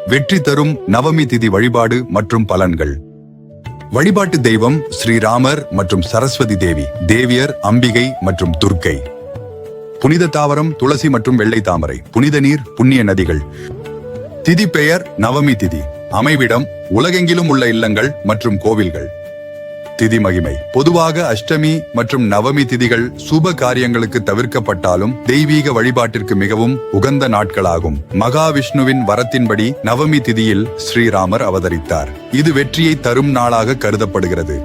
வெற்றி தரும் நவமி திதி வழிபாடு மற்றும் பலன்கள். வழிபாட்டு தெய்வம் ஸ்ரீராமர் மற்றும் சரஸ்வதி தேவி, தேவியர் அம்பிகை மற்றும் துர்க்கை. புனித தாவரம் துளசி மற்றும் வெள்ளை தாமரை. புனித நீர் புண்ணிய நதிகள். திதி பெயர் நவமி திதி. அமைவிடம் உலகெங்கிலும் உள்ள இல்லங்கள் மற்றும் கோவில்கள். திதி மகிமை. பொதுவாக அஷ்டமி மற்றும் நவமி திதிகள் சுப காரியங்களுக்கு தவிர்க்கப்பட்டாலும் தெய்வீக வழிபாட்டிற்கு மிகவும் உகந்த நாட்களாகும். மகாவிஷ்ணுவின் வரத்தின்படி நவமி திதியில் ஸ்ரீராமர் அவதரித்தார். இது வெற்றியை தரும் நாளாக கருதப்படுகிறது.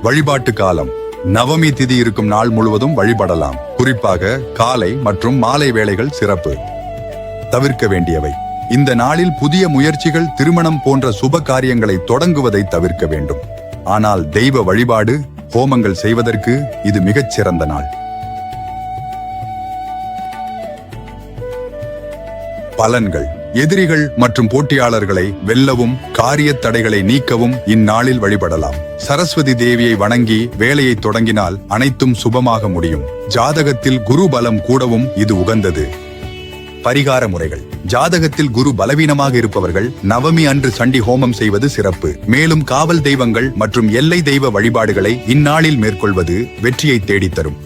வழிபாட்டு காலம். நவமி திதி இருக்கும் நாள் முழுவதும் வழிபடலாம். குறிப்பாக காலை மற்றும் மாலை வேளைகள் சிறப்பு. தவிர்க்க வேண்டியவை. இந்த நாளில் புதிய முயற்சிகள், திருமணம் போன்ற சுப காரியங்களை தொடங்குவதை தவிர்க்க வேண்டும். ஆனால் தெய்வ வழிபாடு, ஹோமங்கள் செய்வதற்கு இது மிகச் சிறந்த நாள். பலன்கள். எதிரிகள் மற்றும் போட்டியாளர்களை வெல்லவும் காரிய தடைகளை நீக்கவும் இந்நாளில் வழிபடலாம். சரஸ்வதி தேவியை வணங்கி வேலையை தொடங்கினால் அனைத்தும் சுபமாக முடியும். ஜாதகத்தில் குரு பலம் கூடவும் இது உகந்தது. பரிகார முறைகள். ஜாதகத்தில் குரு பலவீனமாக இருப்பவர்கள் நவமி அன்று சண்டி ஹோமம் செய்வது சிறப்பு. மேலும் காவல் தெய்வங்கள் மற்றும் எல்லை தெய்வ வழிபாடுகளை இந்நாளில் மேற்கொள்வது வெற்றியை தேடித்தரும்.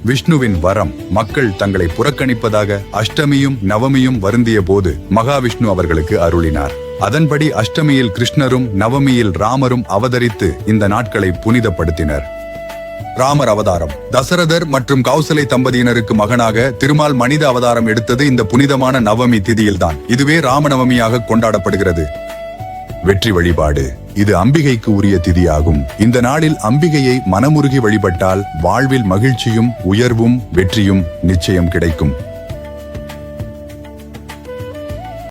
விஷ்ணுவின் வரம். மக்கள் தங்களை புறக்கணிப்பதாக அஷ்டமியும் நவமியும் வருந்திய போது மகாவிஷ்ணு அவர்களுக்கு அருளினார். அதன்படி அஷ்டமியில் கிருஷ்ணரும் நவமியில் ராமரும் அவதரித்து இந்த நாட்களை புனிதப்படுத்தினர். ராமர் அவதாரம். தசரதர் மற்றும் கௌசலை தம்பதியினருக்கு மகனாக திருமால் மனித அவதாரம் எடுத்தது இந்த புனிதமான நவமி திதியில்தான். இதுவே ராமநவமியாக கொண்டாடப்படுகிறது. வெற்றி வழிபாடு. இது அம்பிகைக்கு உரிய திதியாகும். இந்த நாளில் அம்பிகையை மனமுருகி வழிபட்டால் வாழ்வில் மகிழ்ச்சியும் உயர்வும் வெற்றியும் நிச்சயம் கிடைக்கும்.